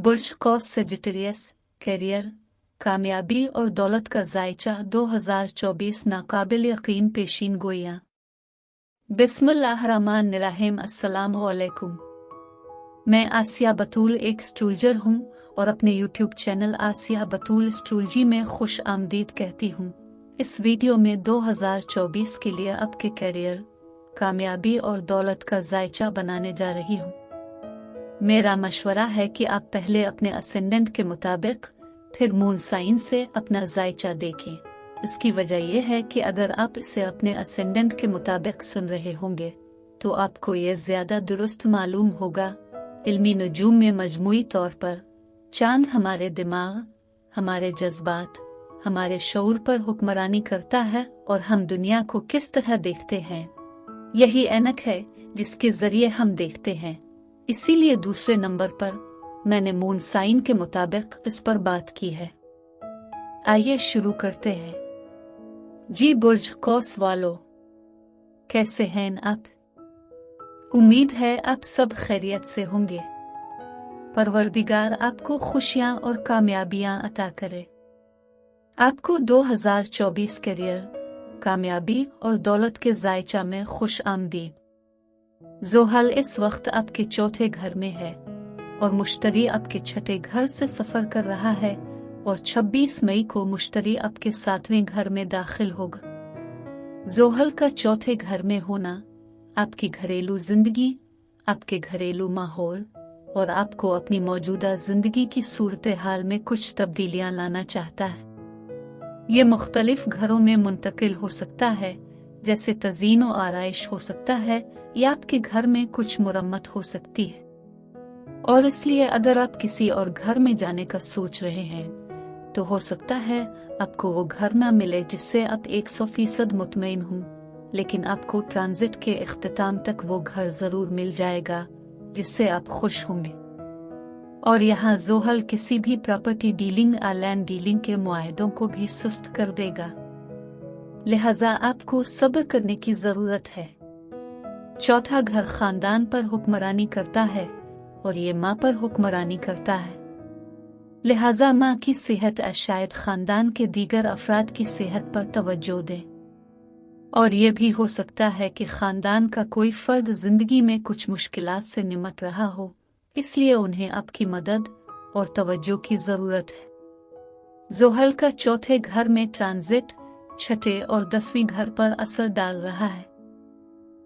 बुर्ज कौस Sagittarius career, कामयाबी और दौलत का जायचा 2024 नाकाबिल यकीन पेशीन गोइयां। बिस्मिल्लाहिर्रहमानिर्रहीम। अस्सलाम वालेकुम। मैं आसिया बतूल एक एस्ट्रोलॉजर हूँ और अपने यूट्यूब चैनल आसिया बतूल एस्ट्रोलॉजी में खुश आमदीद कहती हूँ। इस वीडियो में 2024 के लिए आपके कैरियर, कामयाबी और दौलत का जायचा बनाने जा रही हूँ। मेरा मशवरा है कि आप पहले अपने असेंडेंट के मुताबिक फिर मून साइन से अपना जायचा देखें। इसकी वजह यह है कि अगर आप इसे अपने असेंडेंट के मुताबिक सुन रहे होंगे तो आपको ये ज्यादा दुरुस्त मालूम होगा। इल्मी नजूम में मजमूई तौर पर चांद हमारे दिमाग, हमारे जज्बात, हमारे शऊर पर हुक्मरानी करता है और हम दुनिया को किस तरह देखते हैं, यही ऐनक है जिसके जरिए हम देखते हैं। इसीलिए दूसरे नंबर पर मैंने मून साइन के मुताबिक इस पर बात की है। आइए शुरू करते हैं। जी बुर्ज कौस वालों, कैसे हैं आप? उम्मीद है आप सब खैरियत से होंगे। परवरदिगार आपको खुशियां और कामयाबियां अता करे। आपको 2024 करियर, कामयाबी और दौलत के जायचा में खुश आमदीद। ज़ोहल इस वक्त आपके चौथे घर में है और मुश्तरी आपके छठे घर से सफर कर रहा है और 26 मई को मुश्तरी आपके 7वें घर में दाखिल होगा। ज़ोहल का चौथे घर में होना आपकी घरेलू जिंदगी, आपके घरेलू माहौल और आपको अपनी मौजूदा जिंदगी की सूरत हाल में कुछ तब्दीलियां लाना चाहता है। ये मुख्तलिफ घरों में मुंतकिल हो सकता है, जैसे तज़ीन और आराइश हो सकता है या आपके घर में कुछ मुरम्मत हो सकती है। और इसलिए अगर आप किसी और घर में जाने का सोच रहे हैं तो हो सकता है आपको वो घर ना मिले जिससे आप 100% मुतमईन हूँ, लेकिन आपको ट्रांजिट के इख्तिताम तक वो घर जरूर मिल जाएगा जिससे आप खुश होंगे। और यहाँ ज़ोहल किसी भी प्रॉपर्टी डीलिंग या लैंड डीलिंग के मुआहदों को भी सुस्त कर देगा, लिहाजा आपको सब्र करने की जरूरत है। चौथा घर खानदान पर हुक्मरानी करता है और ये माँ पर हुक्मरानी करता है, लिहाजा माँ की सेहत या शायद खानदान के दीगर अफराद की सेहत पर तवज्जो दें। और ये भी हो सकता है कि खानदान का कोई फर्द जिंदगी में कुछ मुश्किलात से निमट रहा हो, इसलिए उन्हें आपकी मदद और तवज्जो की जरूरत है। ज़ोहल का चौथे घर में ट्रांजिट छठे और 10वीं घर पर असर डाल रहा है।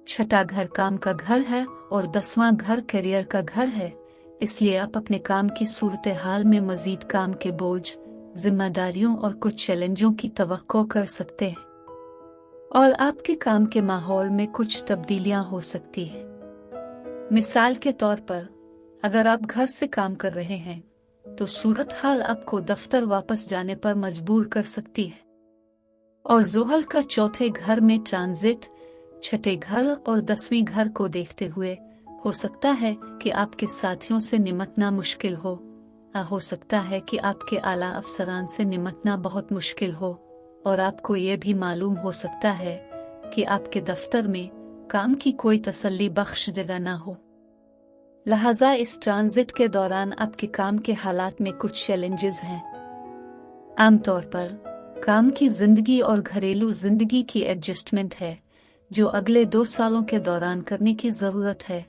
छठा घर काम का घर है और 10वां घर करियर का घर है, इसलिए आप अपने काम की सूरत हाल में मजीद काम के बोझ, जिम्मेदारियों और कुछ चैलेंजों की तवक्को कर सकते हैं और आपके काम के माहौल में कुछ तब्दीलियां हो सकती है। मिसाल के तौर पर अगर आप घर से काम कर रहे हैं तो सूरत हाल आपको दफ्तर वापस जाने पर मजबूर कर सकती है। और ज़ोहल का चौथे घर में ट्रांजिट छठे घर और 10वीं घर को देखते हुए हो सकता है कि आपके साथियों से निमटना मुश्किल हो सकता है कि आपके आला अफसरान से निमटना बहुत मुश्किल हो और आपको ये भी मालूम हो सकता है कि आपके दफ्तर में काम की कोई तसल्ली बख्श जगह ना हो। लिहाजा इस ट्रांजिट के दौरान आपके काम के हालात में कुछ चैलेंजेस हैं। आमतौर पर काम की जिंदगी और घरेलू जिंदगी की एडजस्टमेंट है जो अगले 2 सालों के दौरान करने की जरूरत है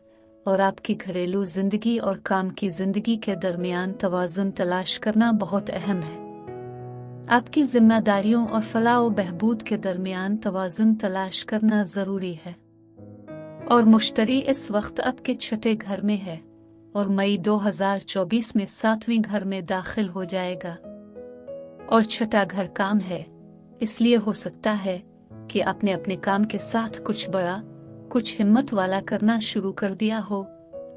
और आपकी घरेलू जिंदगी और काम की जिंदगी के दरमियान तवाज़ुन तलाश करना बहुत अहम है। आपकी जिम्मेदारियों और फलाह व बहबूद के दरमियान तवाज़ुन तलाश करना जरूरी है। और मुश्तरी इस वक्त आपके छठे घर में है और मई 2024 में 7वें घर में दाखिल हो जाएगा। और छठा घर काम है, इसलिए हो सकता है कि आपने अपने काम के साथ कुछ बड़ा, कुछ हिम्मत वाला करना शुरू कर दिया हो,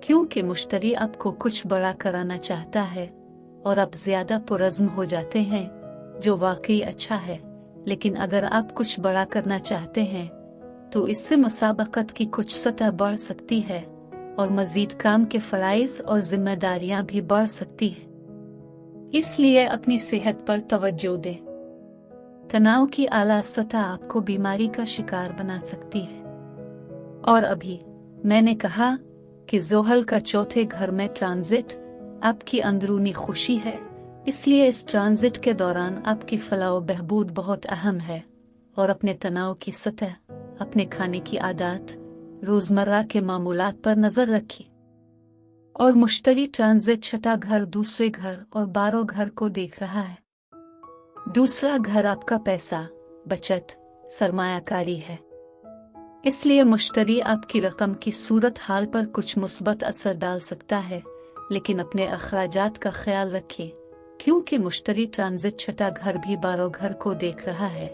क्योंकि मुश्तरी आपको कुछ बड़ा कराना चाहता है और आप ज्यादा पुरज़्म हो जाते हैं, जो वाकई अच्छा है। लेकिन अगर आप कुछ बड़ा करना चाहते हैं तो इससे मुसाबकत की कुछ सतह बढ़ सकती है और मजीद काम के फराइज और जिम्मेदारियां भी बढ़ सकती है। इसलिए अपनी सेहत पर तवज्जो दें। तनाव की आला सतह आपको बीमारी का शिकार बना सकती है। और अभी मैंने कहा कि ज़ोहल का चौथे घर में ट्रांजिट आपकी अंदरूनी खुशी है, इसलिए इस ट्रांजिट के दौरान आपकी फलाह व बहबूद बहुत अहम है। और अपने तनाव की सतह, अपने खाने की आदत, रोजमर्रा के मामूलात पर नजर रखिए। और मुश्तरी ट्रांजिट छठा घर, दूसरे घर और 12 घर को देख रहा है। दूसरा घर आपका पैसा, बचत, सरमायाकारी है। इसलिए मुश्तरी आपकी रकम की सूरत हाल पर कुछ मुस्बत असर डाल सकता है, लेकिन अपने अखराजात का ख्याल रखें, क्योंकि मुश्तरी ट्रांजिट छठा घर भी 12 घर को देख रहा है।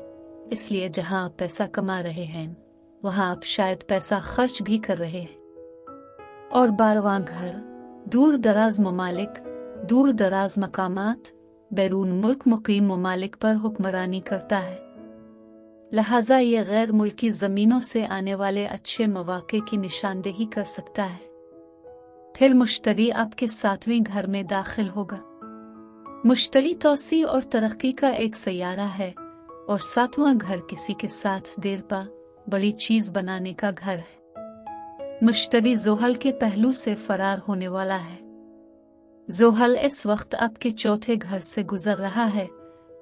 इसलिए जहां आप पैसा कमा रहे हैं, वहां आप शायद पैसा खर्च भी कर रहे हैं। और 12वां घर दूर दराज ममालिक, दूर दराज मकामात, बैरून मुल्क मुकीम ममालिक पर हुक्मरानी करता है। लिहाजा ये गैर मुल्की ज़मीनों से आने वाले अच्छे मौके की निशानदेही कर सकता है। फिर मुश्तरी आपके 7वें घर में दाखिल होगा। मुश्तरी तौसी और तरक्की का एक सैयारा है और 7वां घर किसी के साथ देर पा बड़ी चीज बनाने का घर है। मुश्तरी ज़ोहल के पहलू से फरार होने वाला है। ज़ोहल इस वक्त आपके चौथे घर से गुजर रहा है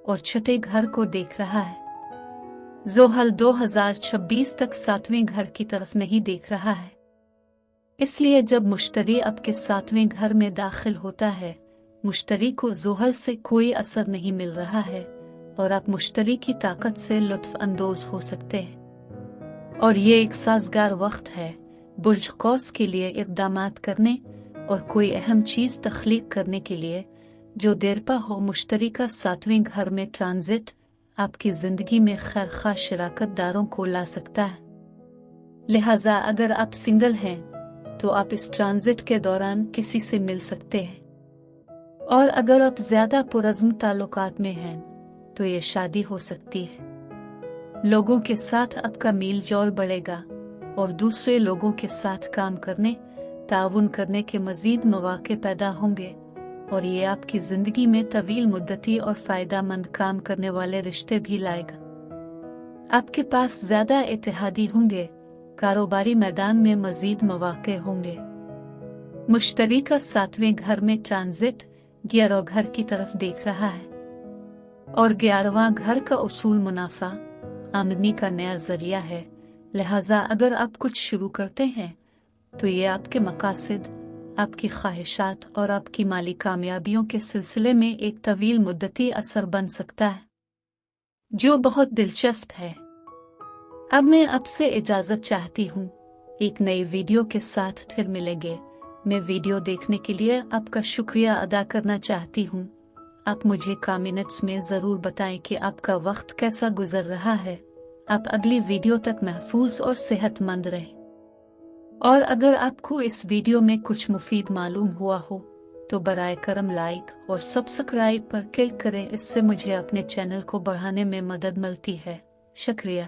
और छठे घर को देख रहा है। ज़ोहल 2026 तक 7वें घर की तरफ नहीं देख रहा है। इसलिए जब मुश्तरी आपके 7वें घर में दाखिल होता है, मुश्तरी को ज़ोहल से कोई असर नहीं मिल रहा है और आप मुश्तरी की ताकत से लुत्फ अंदोज हो सकते हैं। और ये एक साजगार वक्त है बुर्ज कौस के लिए इक़दामात करने और कोई अहम चीज़ तख्लीक करने के लिए जो देरपा हो। मुश्तरी का 7वें घर में ट्रांजिट आपकी ज़िंदगी में खैर खा शराकत दारों को ला सकता है। लिहाजा अगर आप सिंगल हैं तो आप इस ट्रांजिट के दौरान किसी से मिल सकते हैं, और अगर आप ज़्यादा पुरज़्म ताल्लुकात में हैं तो ये शादी हो सकती है। लोगों के साथ आपका मील जोल बढ़ेगा और दूसरे लोगों के साथ काम करने, ताउन करने के मज़ीद मौके पैदा होंगे और ये आपकी ज़िंदगी में तवील मुद्दती और फ़ायदामंद काम करने वाले रिश्ते भी लाएगा। आपके पास ज़्यादा इत्तेहादी होंगे, कारोबारी मैदान में मज़ीद मौके होंगे। मुश्तरी का 7वें घर में ट्रांजिट 11 घर की तरफ देख रहा है और 11वां घर का उसूल मुनाफा, आमदनी का नया जरिया है। लिहाजा अगर आप कुछ शुरू करते हैं तो ये आपके मकासद, आपकी ख्वाहिशात और आपकी माली कामयाबियों के सिलसिले में एक तवील मुद्दती असर बन सकता है, जो बहुत दिलचस्प है। अब मैं आपसे इजाज़त चाहती हूँ। एक नई वीडियो के साथ फिर मिलेंगे। मैं वीडियो देखने के लिए आपका शुक्रिया अदा करना चाहती हूँ। आप मुझे कमेंट्स में ज़रूर बताएं कि आपका वक्त कैसा गुजर रहा है। आप अगली वीडियो तक महफूज और सेहतमंद रहें। और अगर आपको इस वीडियो में कुछ मुफीद मालूम हुआ हो तो बराए करम लाइक और सब्सक्राइब पर क्लिक करें। इससे मुझे अपने चैनल को बढ़ाने में मदद मिलती है। शुक्रिया।